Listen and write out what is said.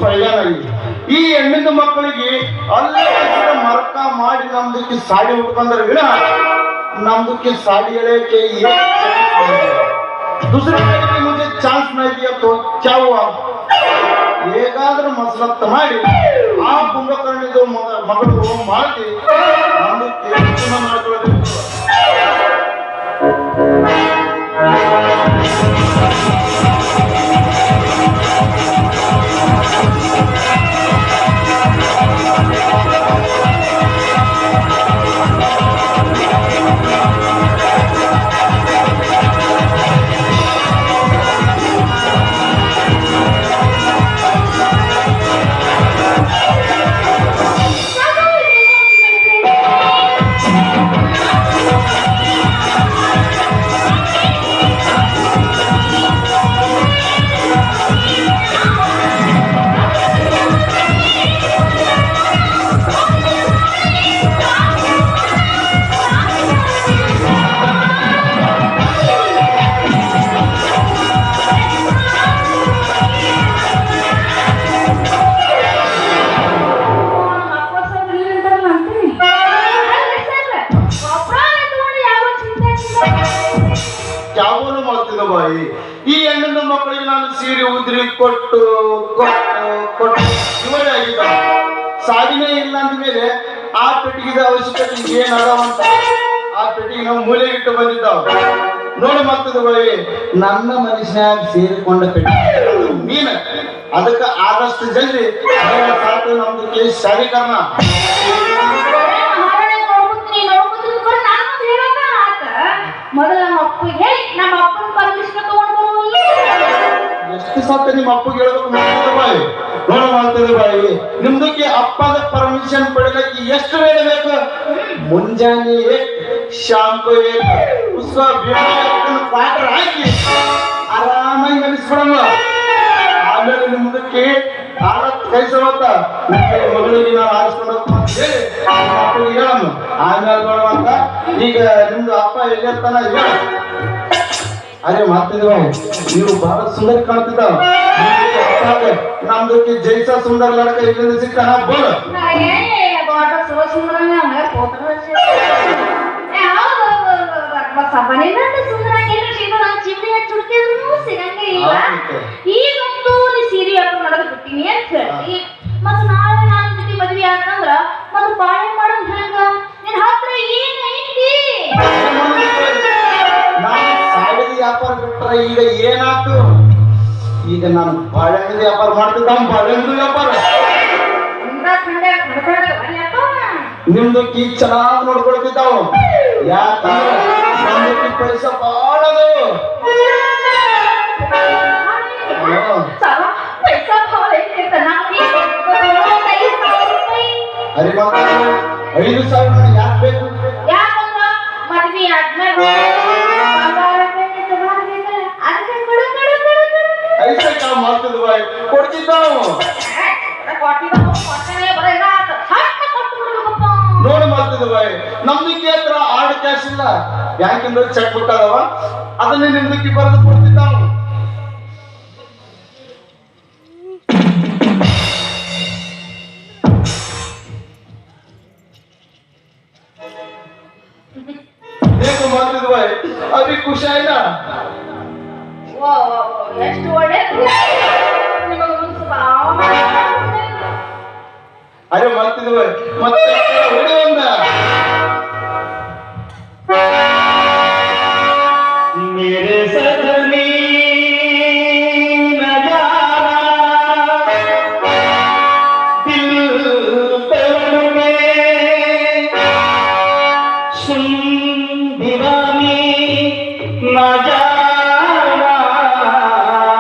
ಪೈಲಾನಾಗಿ ಈ ಹೆಣ್ಣಿನ ಮಕ್ಕಳಿಗೆ ಅಲ್ಲೇ ಮರ್ಕ ಮಾಡಿ ನಮ್ದಕ್ಕೆ ಸಾಡಿ ಉಟ್ಕೊಂಡ್ರೆ ವಿನ ನಮ್ದಕ್ಕೆ ಸಾಡಿ ಎಳೆಯಕ್ಕೆ दूसरे लड़के मुझे चांस नहीं दिया तो क्या हुआ ಹೇಗಾದ್ರೂ ಮಸಲತ್ತ ಮಾಡಿ ಆ ಕುಂಭಕರ್ಣಿದು ಮಗಳು ಮಾಡಿ ನಮ್ದು ತೀರ್ಮಾನ ಮಾಡ್ಕೊಳ್ಳೋದು ಈ ಹೆಣ್ಣಿನ ಮಕ್ಕಳಿಗೆ ನಾನು ಸೀರೆ ಉದ್ರಿ ಕೊಟ್ಟು ಕೊಟ್ಟು ಕೊಟ್ಟು ಇವರೇ ಆಗಿದ್ದ ಸಾಧಿನೇ ಇಲ್ಲ ಅಂದ್ಮೇಲೆ ಆ ಪೆಟ್ಟಿಗೆದ ಅವಶ್ಯಕತೆ ಏನದಾವಂತ ಆ ಪೆಟ್ಟಿಗೆ ನಾವು ಮೂಲೆಗೆ ಇಟ್ಟು ಬಂದಿದ್ದಾವ ನೋಡಿ ಮತ್ತದ ಬಳಿ ನನ್ನ ಮನುಷ್ಯನಾಗ ಸೇರಿಕೊಂಡ ಪೆಟ್ಟಿಗೆ ನೀನ ಅದಕ್ಕೆ ಆದಷ್ಟು ಜಲ್ದಿ ಸಾಕು ನಮ್ದಕ್ಕೆ ಶಾರೀಕರಣ ಮೊದಲ ನಮ್ಮ ಅಪ್ಪಗೆ ಹೇಳಿ ನಮ್ಮ ಅಪ್ಪನ ಪರ್ಮಿಷನ್ ತಗೊಂಡು ಎಷ್ಟು ಸತ್ತ ನಿಮ್ಮ ಅಪ್ಪಗೆ ಹೇಳ್ಬೇಕು ಬಾಯಿ ನೋಡ ಮಾಡ್ತದೆ ಬಾಯಿ ನಿಮ್ದಕ್ಕೆ ಅಪ್ಪದ ಪರ್ಮಿಷನ್ ಪಡೆಯಲಿಕ್ಕೆ ಎಷ್ಟು ವೇಳೆ ಬೇಕು ಮುಂಜಾನೆ ಶಾಂಪು ಕ್ವಾರ್ಟರ್ ಹಾಕಿ ಆರಾಮಾಗಿ ನೆನೆಸ್ಬಿಡಮ್ಮ ಆಮೇಲೆ ನಿಮ್ದಕ್ಕೆ ಕೈ ಸವತ್ತ ಮಗಳಿಗೆ ನಾನು ಆರಿಸ್ಕೊಂಡು ಹೇಳಿ ಅಪ್ಪಗೆ ಹೇಳಮ್ಮ ಆಮೇಲೆ ನೋಡುವಂತ ಈಗ ನಿಮ್ದು ಅಪ್ಪ ಎಲ್ಲಿರ್ತಾನ ಹೇಳ ಅರೆ ಮಾಡ್ತಿದ್ವ ನೀವು ಬಹಳ ಸುಂದರ ಕಾಣ್ತಿದ್ದಾವ ನಮ್ದಕ್ಕೆ ಜೈಸ ಸುಂದರ ಲಡಕ ಇಲ್ಲಿಂದ ಸಿಗ್ತಾನ ಬೋಲ ಈಗಂತೂ ಸೀರೆ ಹಾಕೊಂಡು ಮಾಡೋದು ಬಿಟ್ಟಿನಿ ಅಂತ ಹೇಳಿ ಮತ್ ನಾಳೆ ನಾನು ಜೊತೆ ಮದ್ವೆ ಆತಂದ್ರ ಮತ್ ಬಾಳೆ ಮಾಡೋದು ಹೆಂಗ ನಿನ್ ಹತ್ರ ಏನ್ ಐತಿ ವ್ಯಾಪಾರ ಬಿಟ್ರೆ ಈಗ ಏನಾಯ್ತು ಈಗ ನಾನು ಬಾಳೆಹಣ್ಣು ವ್ಯಾಪಾರ ಮಾಡ್ತಿದ್ದ ಬಾಳೆಹಣ್ಣು ವ್ಯಾಪಾರ ನಿಮ್ದಕ್ಕಿ ಚೆನ್ನಾಗಿ ನೋಡ್ಕೊಳ್ತಿದ್ದಾವು ಯಾಕಂದ್ರೆ ನಮ್ದಕ್ಕಿ ಪೈಸಾ ಬಾಳದು ಅರೆ 5,000 ಯಾಕೆ ಬೇಕು ಯಾಕಂದ್ರ ಮದ್ವೆ ಆದ್ಮೇಲೆ ಐಸೆ ಕಾ ಮಾಡ್ತಿದ್ದ ಬಾಯ್ ಕೊಡ್ತಿದ್ದಾವು ನೋಡಿ ಮಾಡ್ತಿದ್ದ ಬಾಯ್ ನಮ್ದಕ್ಕೆ ಹತ್ರ ಆರ್ಡ್ ಕ್ಯಾಶ್ ಇಲ್ಲ ಬ್ಯಾಂಕಿಂದ ಚೆಕ್ ಬುಕ್ ಅದಾವ ಅದನ್ನೇ ನಿಮ್ದಕ್ಕೆ ಬರೆದು ಕೊಡ್ತಿದ್ದಾವು देखो ಮಾಡ್ತಿದ್ದ ಬಾಯ್ ಅಭಿ ಖುಷಿ ಆಯ್ತಾ ಎಷ್ಟು ಒಳ್ಳೆದು ಅರೆ ಮಾಡ್ತಿದ್ದ ಬಾಯ್ ಮತ್ತೆ